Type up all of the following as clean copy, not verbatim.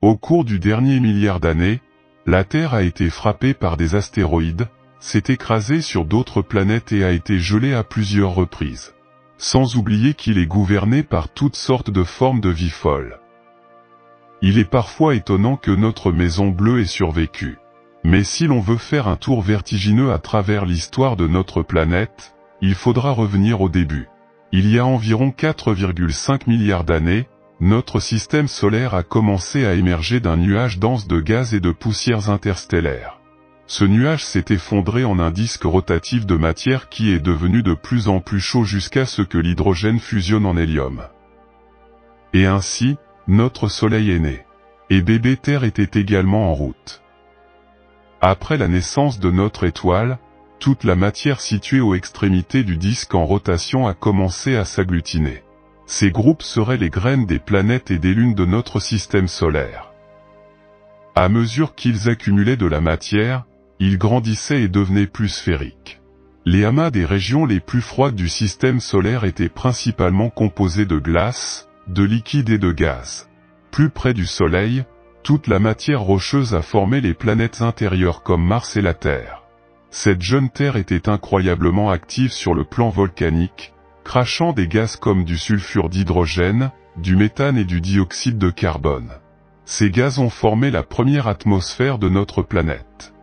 Au cours du dernier milliard d'années, la Terre a été frappée par des astéroïdes, s'est écrasée sur d'autres planètes et a été gelée à plusieurs reprises. Sans oublier qu'il est gouverné par toutes sortes de formes de vie folles. Il est parfois étonnant que notre maison bleue ait survécu. Mais si l'on veut faire un tour vertigineux à travers l'histoire de notre planète, il faudra revenir au début. Il y a environ 4,5 milliards d'années, notre système solaire a commencé à émerger d'un nuage dense de gaz et de poussières interstellaires. Ce nuage s'est effondré en un disque rotatif de matière qui est devenu de plus en plus chaud jusqu'à ce que l'hydrogène fusionne en hélium. Et ainsi, notre Soleil est né. Et bébé Terre était également en route. Après la naissance de notre étoile, toute la matière située aux extrémités du disque en rotation a commencé à s'agglutiner. Ces groupes seraient les graines des planètes et des lunes de notre système solaire. À mesure qu'ils accumulaient de la matière, ils grandissaient et devenaient plus sphériques. Les amas des régions les plus froides du système solaire étaient principalement composés de glace, de liquide et de gaz. Plus près du Soleil, toute la matière rocheuse a formé les planètes intérieures comme Mars et la Terre. Cette jeune Terre était incroyablement active sur le plan volcanique, crachant des gaz comme du sulfure d'hydrogène, du méthane et du dioxyde de carbone. Ces gaz ont formé la première atmosphère de notre planète.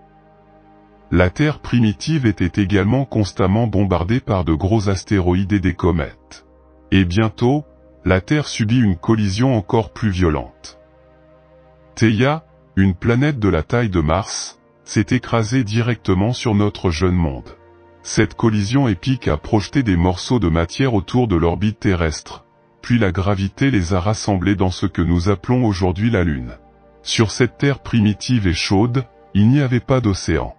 La Terre primitive était également constamment bombardée par de gros astéroïdes et des comètes. Et bientôt, la Terre subit une collision encore plus violente. Theia, une planète de la taille de Mars, s'est écrasée directement sur notre jeune monde. Cette collision épique a projeté des morceaux de matière autour de l'orbite terrestre, puis la gravité les a rassemblés dans ce que nous appelons aujourd'hui la Lune. Sur cette Terre primitive et chaude, il n'y avait pas d'océan.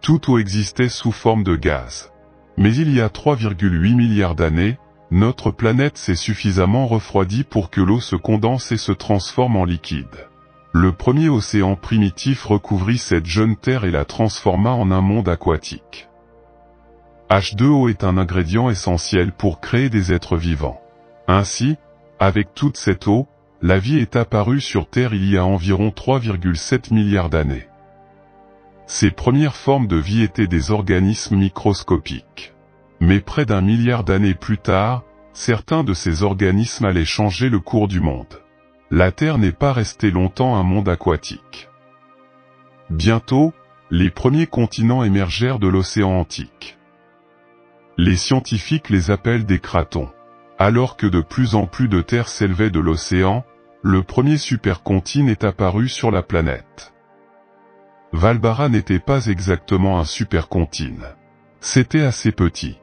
Toute eau existait sous forme de gaz. Mais il y a 3,8 milliards d'années, notre planète s'est suffisamment refroidie pour que l'eau se condense et se transforme en liquide. Le premier océan primitif recouvrit cette jeune Terre et la transforma en un monde aquatique. H2O est un ingrédient essentiel pour créer des êtres vivants. Ainsi, avec toute cette eau, la vie est apparue sur Terre il y a environ 3,7 milliards d'années. Ces premières formes de vie étaient des organismes microscopiques. Mais près d'1 milliard d'années plus tard, certains de ces organismes allaient changer le cours du monde. La Terre n'est pas restée longtemps un monde aquatique. Bientôt, les premiers continents émergèrent de l'océan antique. Les scientifiques les appellent des cratons. Alors que de plus en plus de terre s'élevait de l'océan, le premier supercontinent est apparu sur la planète. Valbara n'était pas exactement un supercontinent. C'était assez petit.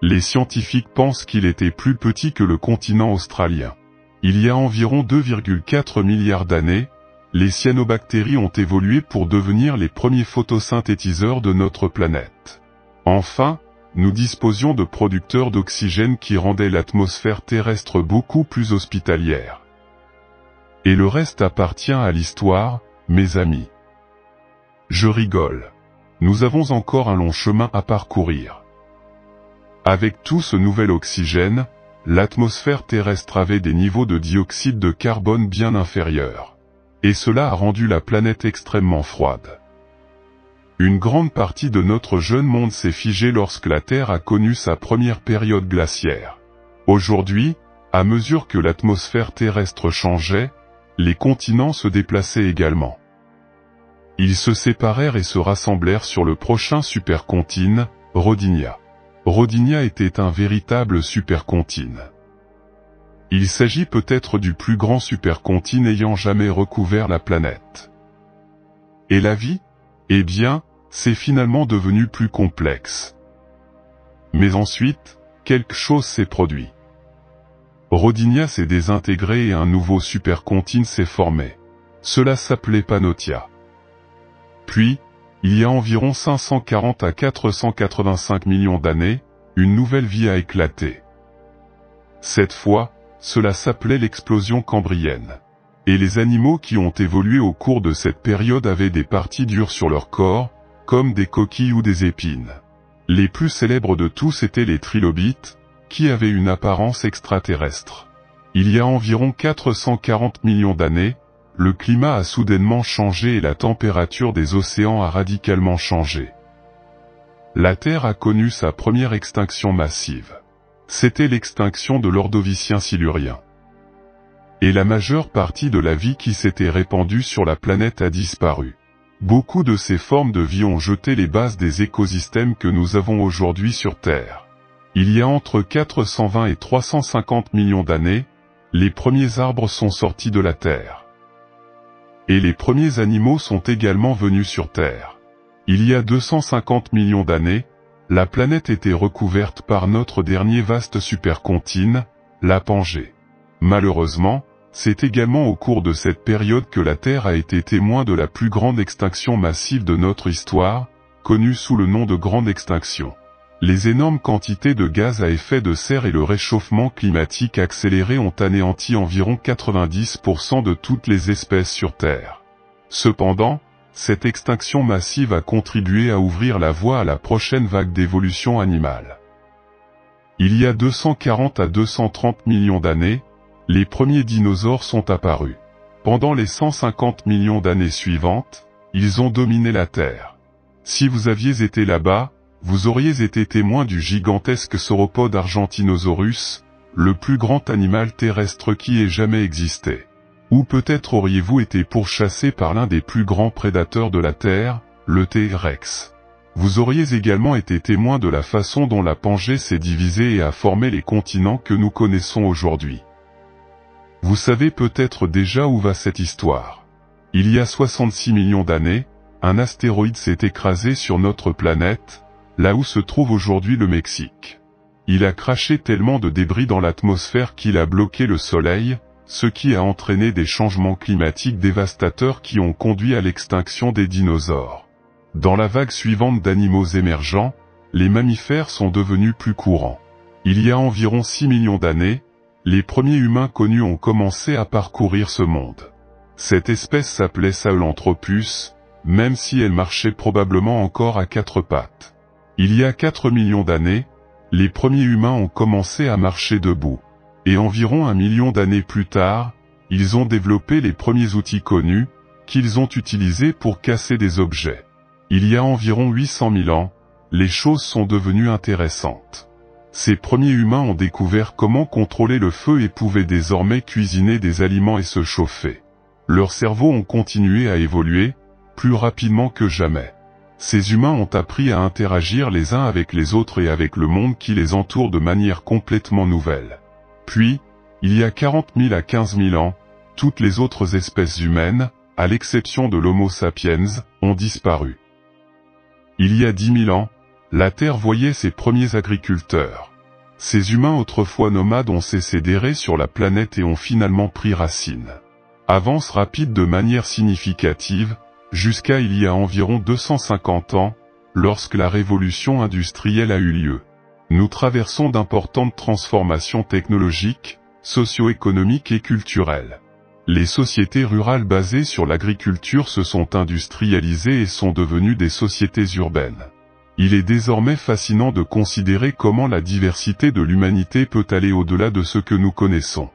Les scientifiques pensent qu'il était plus petit que le continent australien. Il y a environ 2,4 milliards d'années, les cyanobactéries ont évolué pour devenir les premiers photosynthétiseurs de notre planète. Enfin, nous disposions de producteurs d'oxygène qui rendaient l'atmosphère terrestre beaucoup plus hospitalière. Et le reste appartient à l'histoire, mes amis. Je rigole. Nous avons encore un long chemin à parcourir. Avec tout ce nouvel oxygène, l'atmosphère terrestre avait des niveaux de dioxyde de carbone bien inférieurs. Et cela a rendu la planète extrêmement froide. Une grande partie de notre jeune monde s'est figée lorsque la Terre a connu sa première période glaciaire. Aujourd'hui, à mesure que l'atmosphère terrestre changeait, les continents se déplaçaient également. Ils se séparèrent et se rassemblèrent sur le prochain supercontinent, Rodinia. Rodinia était un véritable supercontinent. Il s'agit peut-être du plus grand supercontinent ayant jamais recouvert la planète. Et la vie? Eh bien, c'est finalement devenu plus complexe. Mais ensuite, quelque chose s'est produit. Rodinia s'est désintégré et un nouveau supercontinent s'est formé. Cela s'appelait Pannotia. Puis, il y a environ 540 à 485 millions d'années, une nouvelle vie a éclaté. Cette fois, cela s'appelait l'explosion cambrienne. Et les animaux qui ont évolué au cours de cette période avaient des parties dures sur leur corps, comme des coquilles ou des épines. Les plus célèbres de tous étaient les trilobites, qui avaient une apparence extraterrestre. Il y a environ 440 millions d'années, le climat a soudainement changé et la température des océans a radicalement changé. La Terre a connu sa première extinction massive. C'était l'extinction de l'Ordovicien silurien. Et la majeure partie de la vie qui s'était répandue sur la planète a disparu. Beaucoup de ces formes de vie ont jeté les bases des écosystèmes que nous avons aujourd'hui sur Terre. Il y a entre 420 et 350 millions d'années, les premiers arbres sont sortis de la Terre. Et les premiers animaux sont également venus sur Terre. Il y a 250 millions d'années, la planète était recouverte par notre dernier vaste supercontinent, la Pangée. Malheureusement, c'est également au cours de cette période que la Terre a été témoin de la plus grande extinction massive de notre histoire, connue sous le nom de Grande Extinction. Les énormes quantités de gaz à effet de serre et le réchauffement climatique accéléré ont anéanti environ 90% de toutes les espèces sur Terre. Cependant, cette extinction massive a contribué à ouvrir la voie à la prochaine vague d'évolution animale. Il y a 240 à 230 millions d'années, les premiers dinosaures sont apparus. Pendant les 150 millions d'années suivantes, ils ont dominé la Terre. Si vous aviez été là-bas, vous auriez été témoin du gigantesque sauropode Argentinosaurus, le plus grand animal terrestre qui ait jamais existé. Ou peut-être auriez-vous été pourchassé par l'un des plus grands prédateurs de la Terre, le T-Rex. Vous auriez également été témoin de la façon dont la Pangée s'est divisée et a formé les continents que nous connaissons aujourd'hui. Vous savez peut-être déjà où va cette histoire. Il y a 66 millions d'années, un astéroïde s'est écrasé sur notre planète, là où se trouve aujourd'hui le Mexique. Il a craché tellement de débris dans l'atmosphère qu'il a bloqué le Soleil, ce qui a entraîné des changements climatiques dévastateurs qui ont conduit à l'extinction des dinosaures. Dans la vague suivante d'animaux émergents, les mammifères sont devenus plus courants. Il y a environ 6 millions d'années, les premiers humains connus ont commencé à parcourir ce monde. Cette espèce s'appelait Sahelanthropus, même si elle marchait probablement encore à quatre pattes. Il y a 4 millions d'années, les premiers humains ont commencé à marcher debout. Et environ 1 million d'années plus tard, ils ont développé les premiers outils connus, qu'ils ont utilisés pour casser des objets. Il y a environ 800 000 ans, les choses sont devenues intéressantes. Ces premiers humains ont découvert comment contrôler le feu et pouvaient désormais cuisiner des aliments et se chauffer. Leurs cerveaux ont continué à évoluer, plus rapidement que jamais. Ces humains ont appris à interagir les uns avec les autres et avec le monde qui les entoure de manière complètement nouvelle. Puis, il y a 40 000 à 15 000 ans, toutes les autres espèces humaines, à l'exception de l'Homo sapiens, ont disparu. Il y a 10 000 ans, la Terre voyait ses premiers agriculteurs. Ces humains autrefois nomades ont cessé d'errer sur la planète et ont finalement pris racine. Avance rapide de manière significative, jusqu'à il y a environ 250 ans, lorsque la révolution industrielle a eu lieu. Nous traversons d'importantes transformations technologiques, socio-économiques et culturelles. Les sociétés rurales basées sur l'agriculture se sont industrialisées et sont devenues des sociétés urbaines. Il est désormais fascinant de considérer comment la diversité de l'humanité peut aller au-delà de ce que nous connaissons.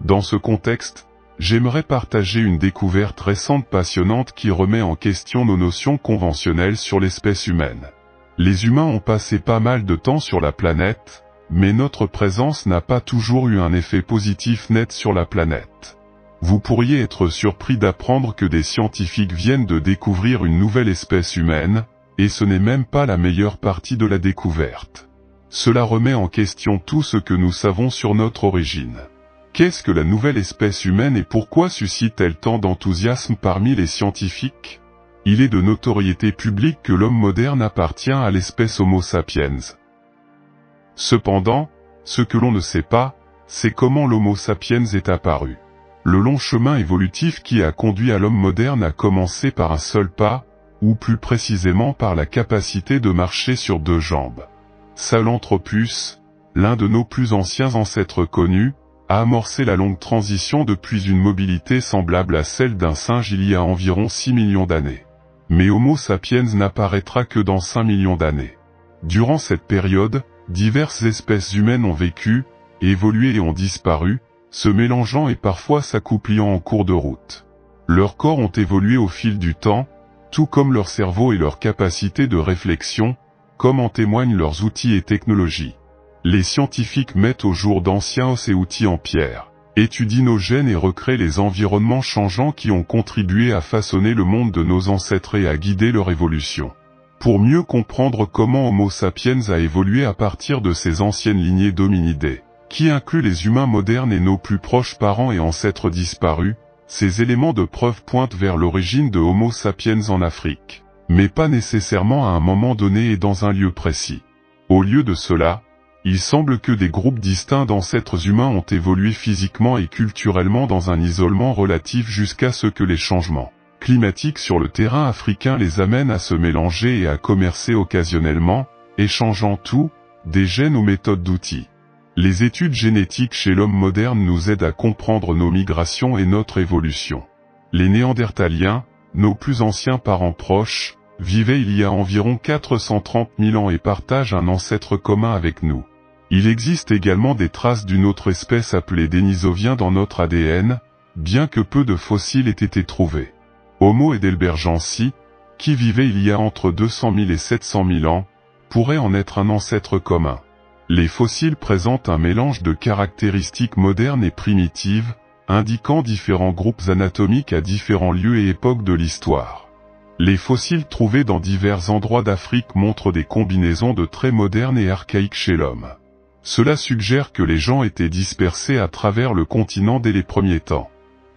Dans ce contexte, j'aimerais partager une découverte récente passionnante qui remet en question nos notions conventionnelles sur l'espèce humaine. Les humains ont passé pas mal de temps sur la planète, mais notre présence n'a pas toujours eu un effet positif net sur la planète. Vous pourriez être surpris d'apprendre que des scientifiques viennent de découvrir une nouvelle espèce humaine, et ce n'est même pas la meilleure partie de la découverte. Cela remet en question tout ce que nous savons sur notre origine. Qu'est-ce que la nouvelle espèce humaine et pourquoi suscite-t-elle tant d'enthousiasme parmi les scientifiques ? Il est de notoriété publique que l'homme moderne appartient à l'espèce Homo sapiens. Cependant, ce que l'on ne sait pas, c'est comment l'Homo sapiens est apparu. Le long chemin évolutif qui a conduit à l'homme moderne a commencé par un seul pas, ou plus précisément par la capacité de marcher sur deux jambes. Sahelanthropus, l'un de nos plus anciens ancêtres connus, a amorcé la longue transition depuis une mobilité semblable à celle d'un singe il y a environ 6 millions d'années. Mais Homo sapiens n'apparaîtra que dans 5 millions d'années. Durant cette période, diverses espèces humaines ont vécu, évolué et ont disparu, se mélangeant et parfois s'accouplant en cours de route. Leurs corps ont évolué au fil du temps, tout comme leur cerveau et leur capacité de réflexion, comme en témoignent leurs outils et technologies. Les scientifiques mettent au jour d'anciens os et outils en pierre, étudient nos gènes et recréent les environnements changeants qui ont contribué à façonner le monde de nos ancêtres et à guider leur évolution. Pour mieux comprendre comment Homo sapiens a évolué à partir de ces anciennes lignées d'hominidés, qui incluent les humains modernes et nos plus proches parents et ancêtres disparus, ces éléments de preuve pointent vers l'origine de Homo sapiens en Afrique, mais pas nécessairement à un moment donné et dans un lieu précis. Au lieu de cela, il semble que des groupes distincts d'ancêtres humains ont évolué physiquement et culturellement dans un isolement relatif jusqu'à ce que les changements climatiques sur le terrain africain les amènent à se mélanger et à commercer occasionnellement, échangeant tout, des gènes aux méthodes d'outils. Les études génétiques chez l'homme moderne nous aident à comprendre nos migrations et notre évolution. Les Néandertaliens, nos plus anciens parents proches, vivaient il y a environ 430 000 ans et partagent un ancêtre commun avec nous. Il existe également des traces d'une autre espèce appelée Denisoviens dans notre ADN, bien que peu de fossiles aient été trouvés. Homo heidelbergensis, qui vivait il y a entre 200 000 et 700 000 ans, pourrait en être un ancêtre commun. Les fossiles présentent un mélange de caractéristiques modernes et primitives, indiquant différents groupes anatomiques à différents lieux et époques de l'histoire. Les fossiles trouvés dans divers endroits d'Afrique montrent des combinaisons de traits modernes et archaïques chez l'homme. Cela suggère que les gens étaient dispersés à travers le continent dès les premiers temps.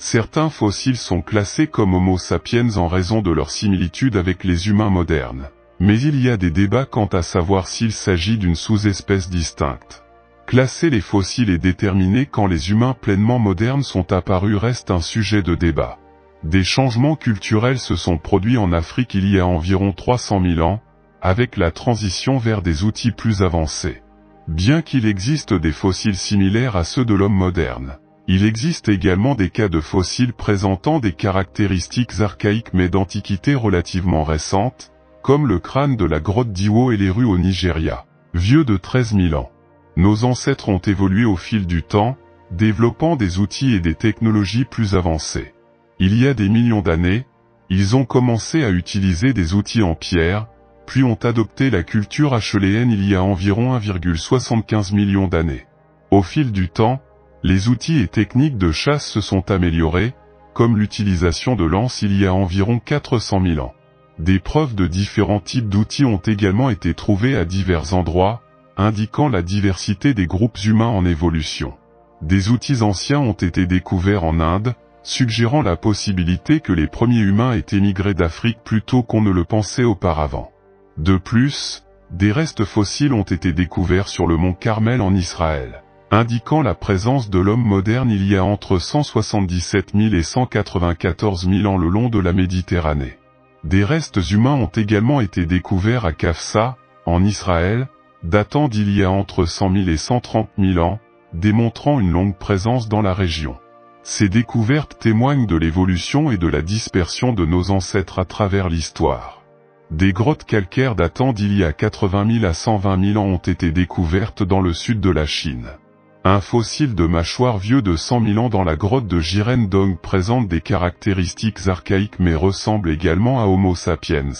Certains fossiles sont classés comme Homo sapiens en raison de leur similitude avec les humains modernes. Mais il y a des débats quant à savoir s'il s'agit d'une sous-espèce distincte. Classer les fossiles et déterminer quand les humains pleinement modernes sont apparus reste un sujet de débat. Des changements culturels se sont produits en Afrique il y a environ 300 000 ans, avec la transition vers des outils plus avancés. Bien qu'il existe des fossiles similaires à ceux de l'homme moderne, il existe également des cas de fossiles présentant des caractéristiques archaïques mais d'antiquité relativement récente, comme le crâne de la grotte d'Iwo et les rues au Nigeria, vieux de 13 000 ans. Nos ancêtres ont évolué au fil du temps, développant des outils et des technologies plus avancés. Il y a des millions d'années, ils ont commencé à utiliser des outils en pierre, puis ont adopté la culture acheuléenne il y a environ 1,75 million d'années. Au fil du temps, les outils et techniques de chasse se sont améliorés, comme l'utilisation de lances il y a environ 400 000 ans. Des preuves de différents types d'outils ont également été trouvées à divers endroits, indiquant la diversité des groupes humains en évolution. Des outils anciens ont été découverts en Inde, suggérant la possibilité que les premiers humains aient émigré d'Afrique plus tôt qu'on ne le pensait auparavant. De plus, des restes fossiles ont été découverts sur le mont Carmel en Israël, indiquant la présence de l'homme moderne il y a entre 177 000 et 194 000 ans le long de la Méditerranée. Des restes humains ont également été découverts à Kafsa, en Israël, datant d'il y a entre 100 000 et 130 000 ans, démontrant une longue présence dans la région. Ces découvertes témoignent de l'évolution et de la dispersion de nos ancêtres à travers l'histoire. Des grottes calcaires datant d'il y a 80 000 à 120 000 ans ont été découvertes dans le sud de la Chine. Un fossile de mâchoire vieux de 100 000 ans dans la grotte de Jirendong présente des caractéristiques archaïques mais ressemble également à Homo sapiens.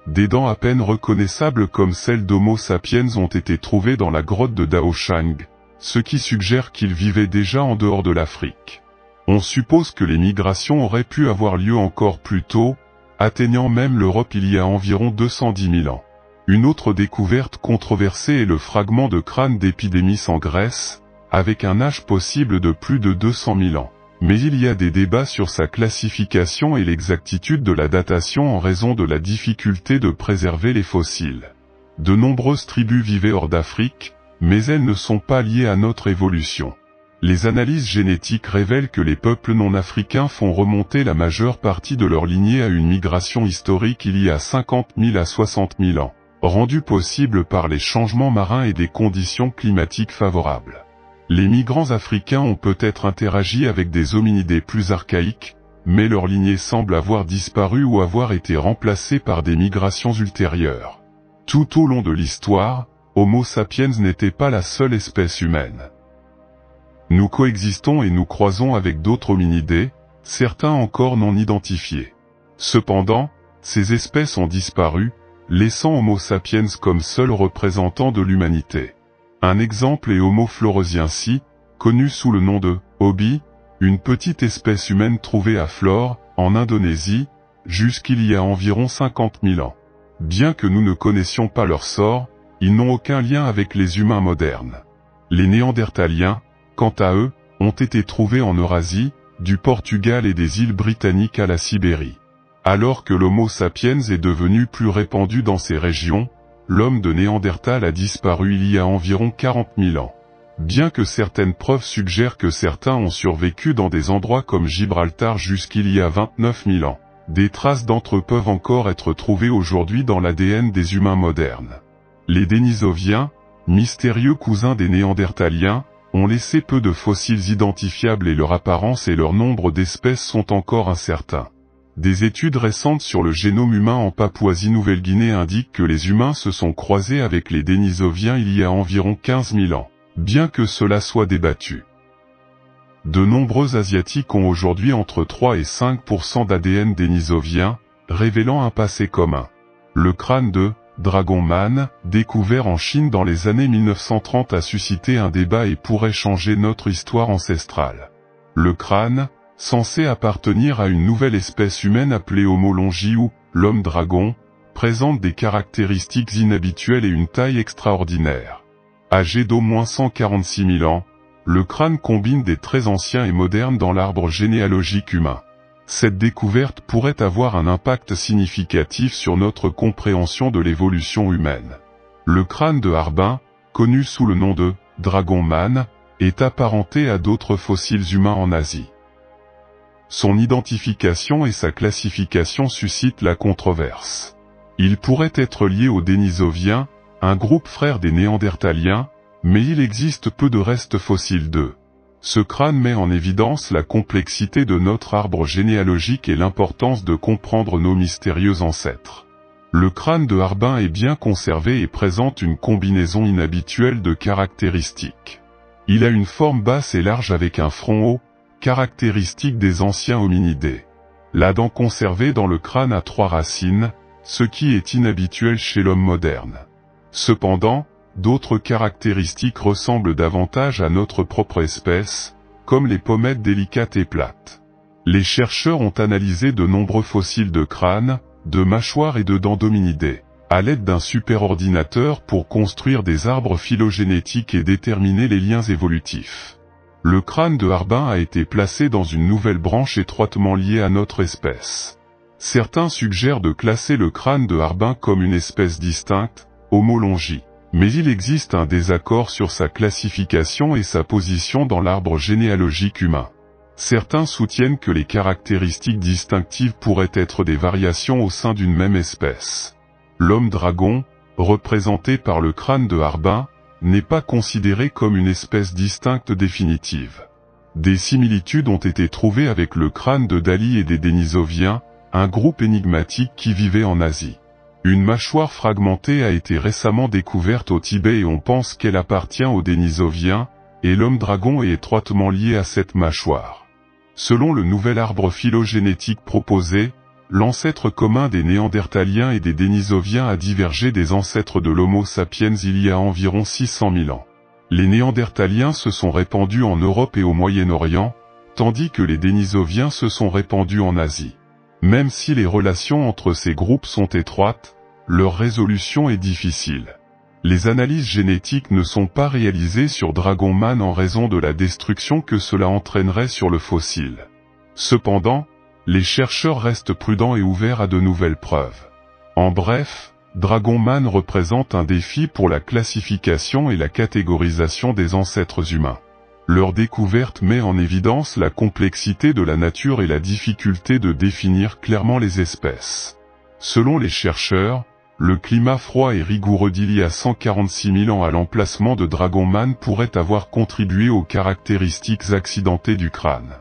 Des dents à peine reconnaissables comme celles d'Homo sapiens ont été trouvées dans la grotte de Daoshang, ce qui suggère qu'il vivait déjà en dehors de l'Afrique. On suppose que les migrations auraient pu avoir lieu encore plus tôt, atteignant même l'Europe il y a environ 210 000 ans. Une autre découverte controversée est le fragment de crâne d'Épidémis en Grèce, avec un âge possible de plus de 200 000 ans. Mais il y a des débats sur sa classification et l'exactitude de la datation en raison de la difficulté de préserver les fossiles. De nombreuses tribus vivaient hors d'Afrique, mais elles ne sont pas liées à notre évolution. Les analyses génétiques révèlent que les peuples non africains font remonter la majeure partie de leur lignée à une migration historique il y a 50 000 à 60 000 ans, rendue possible par les changements marins et des conditions climatiques favorables. Les migrants africains ont peut-être interagi avec des hominidés plus archaïques, mais leur lignée semble avoir disparu ou avoir été remplacée par des migrations ultérieures. Tout au long de l'histoire, Homo sapiens n'était pas la seule espèce humaine. Nous coexistons et nous croisons avec d'autres hominidés, certains encore non identifiés. Cependant, ces espèces ont disparu, laissant Homo sapiens comme seul représentant de l'humanité. Un exemple est Homo floresiensis, connu sous le nom de Hobi, une petite espèce humaine trouvée à Flore, en Indonésie, jusqu'il y a environ 50 000 ans. Bien que nous ne connaissions pas leur sort, ils n'ont aucun lien avec les humains modernes. Les Néandertaliens, quant à eux, ont été trouvés en Eurasie, du Portugal et des îles britanniques à la Sibérie. Alors que l'Homo sapiens est devenu plus répandu dans ces régions, l'homme de Néandertal a disparu il y a environ 40 000 ans. Bien que certaines preuves suggèrent que certains ont survécu dans des endroits comme Gibraltar jusqu'il y a 29 000 ans, des traces d'entre eux peuvent encore être trouvées aujourd'hui dans l'ADN des humains modernes. Les Denisoviens, mystérieux cousins des Néandertaliens, ont laissé peu de fossiles identifiables et leur apparence et leur nombre d'espèces sont encore incertains. Des études récentes sur le génome humain en Papouasie-Nouvelle-Guinée indiquent que les humains se sont croisés avec les Denisoviens il y a environ 15 000 ans, bien que cela soit débattu. De nombreux Asiatiques ont aujourd'hui entre 3 et 5% d'ADN dénisovien, révélant un passé commun. Le crâne de Dragon Man, découvert en Chine dans les années 1930 a suscité un débat et pourrait changer notre histoire ancestrale. Le crâne, censé appartenir à une nouvelle espèce humaine appelée Homo longi ou l'homme dragon, présente des caractéristiques inhabituelles et une taille extraordinaire. Âgé d'au moins 146 000 ans, le crâne combine des traits anciens et modernes dans l'arbre généalogique humain. Cette découverte pourrait avoir un impact significatif sur notre compréhension de l'évolution humaine. Le crâne de Harbin, connu sous le nom de Dragon Man, est apparenté à d'autres fossiles humains en Asie. Son identification et sa classification suscitent la controverse. Il pourrait être lié aux Denisoviens, un groupe frère des Néandertaliens, mais il existe peu de restes fossiles d'eux. Ce crâne met en évidence la complexité de notre arbre généalogique et l'importance de comprendre nos mystérieux ancêtres. Le crâne de Harbin est bien conservé et présente une combinaison inhabituelle de caractéristiques. Il a une forme basse et large avec un front haut, caractéristique des anciens hominidés. La dent conservée dans le crâne a 3 racines, ce qui est inhabituel chez l'homme moderne. Cependant, d'autres caractéristiques ressemblent davantage à notre propre espèce, comme les pommettes délicates et plates. Les chercheurs ont analysé de nombreux fossiles de crâne, de mâchoires et de dents d'hominidés, à l'aide d'un superordinateur pour construire des arbres phylogénétiques et déterminer les liens évolutifs. Le crâne de Harbin a été placé dans une nouvelle branche étroitement liée à notre espèce. Certains suggèrent de classer le crâne de Harbin comme une espèce distincte, Homo longi. Mais il existe un désaccord sur sa classification et sa position dans l'arbre généalogique humain. Certains soutiennent que les caractéristiques distinctives pourraient être des variations au sein d'une même espèce. L'homme dragon, représenté par le crâne de Harbin, n'est pas considéré comme une espèce distincte définitive. Des similitudes ont été trouvées avec le crâne de Dali et des Denisoviens, un groupe énigmatique qui vivait en Asie. Une mâchoire fragmentée a été récemment découverte au Tibet et on pense qu'elle appartient aux Denisoviens, et l'homme dragon est étroitement lié à cette mâchoire. Selon le nouvel arbre phylogénétique proposé, l'ancêtre commun des Néandertaliens et des Denisoviens a divergé des ancêtres de l'Homo sapiens il y a environ 600 000 ans. Les Néandertaliens se sont répandus en Europe et au Moyen-Orient, tandis que les Denisoviens se sont répandus en Asie. Même si les relations entre ces groupes sont étroites, leur résolution est difficile. Les analyses génétiques ne sont pas réalisées sur Dragon Man en raison de la destruction que cela entraînerait sur le fossile. Cependant, les chercheurs restent prudents et ouverts à de nouvelles preuves. En bref, Dragon Man représente un défi pour la classification et la catégorisation des ancêtres humains. Leur découverte met en évidence la complexité de la nature et la difficulté de définir clairement les espèces. Selon les chercheurs, le climat froid et rigoureux d'il y a 146 000 ans à l'emplacement de Dragon Man pourrait avoir contribué aux caractéristiques accidentées du crâne.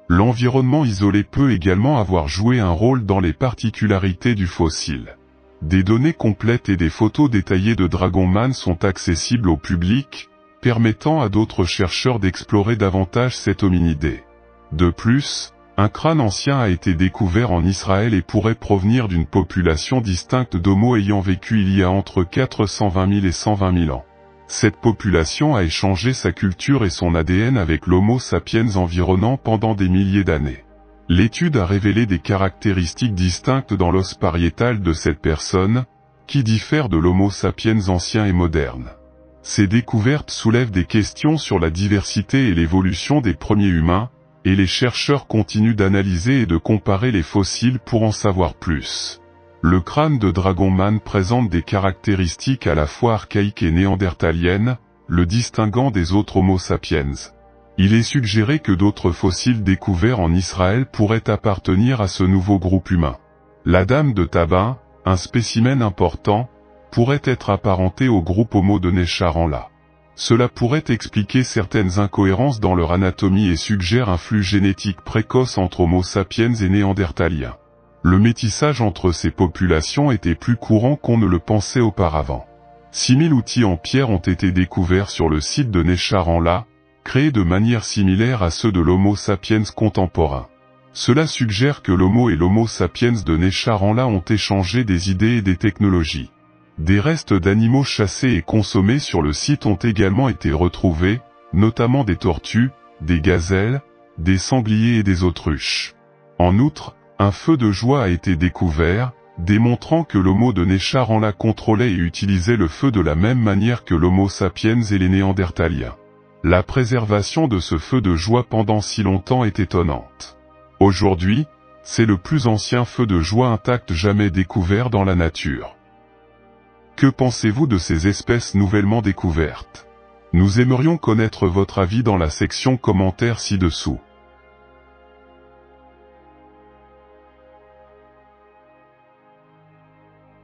L'environnement isolé peut également avoir joué un rôle dans les particularités du fossile. Des données complètes et des photos détaillées de Dragon Man sont accessibles au public, permettant à d'autres chercheurs d'explorer davantage cet hominidé. De plus, un crâne ancien a été découvert en Israël et pourrait provenir d'une population distincte d'Homo ayant vécu il y a entre 420 000 et 120 000 ans. Cette population a échangé sa culture et son ADN avec l'Homo sapiens environnant pendant des milliers d'années. L'étude a révélé des caractéristiques distinctes dans l'os pariétal de cette personne, qui diffèrent de l'Homo sapiens ancien et moderne. Ces découvertes soulèvent des questions sur la diversité et l'évolution des premiers humains, et les chercheurs continuent d'analyser et de comparer les fossiles pour en savoir plus. Le crâne de Dragon Man présente des caractéristiques à la fois archaïques et néandertaliennes, le distinguant des autres Homo sapiens. Il est suggéré que d'autres fossiles découverts en Israël pourraient appartenir à ce nouveau groupe humain. La dame de Tabun, un spécimen important, pourrait être apparenté au groupe Homo de Necharanla. Cela pourrait expliquer certaines incohérences dans leur anatomie et suggère un flux génétique précoce entre Homo sapiens et Néandertaliens. Le métissage entre ces populations était plus courant qu'on ne le pensait auparavant. 6000 outils en pierre ont été découverts sur le site de Necharanla, créés de manière similaire à ceux de l'Homo sapiens contemporain. Cela suggère que l'Homo et l'Homo sapiens de Necharanla ont échangé des idées et des technologies. Des restes d'animaux chassés et consommés sur le site ont également été retrouvés, notamment des tortues, des gazelles, des sangliers et des autruches. En outre, un feu de joie a été découvert, démontrant que l'Homo de Necharanla contrôlait et utilisait le feu de la même manière que l'Homo sapiens et les Néandertaliens. La préservation de ce feu de joie pendant si longtemps est étonnante. Aujourd'hui, c'est le plus ancien feu de joie intact jamais découvert dans la nature. Que pensez-vous de ces espèces nouvellement découvertes? Nous aimerions connaître votre avis dans la section commentaires ci-dessous.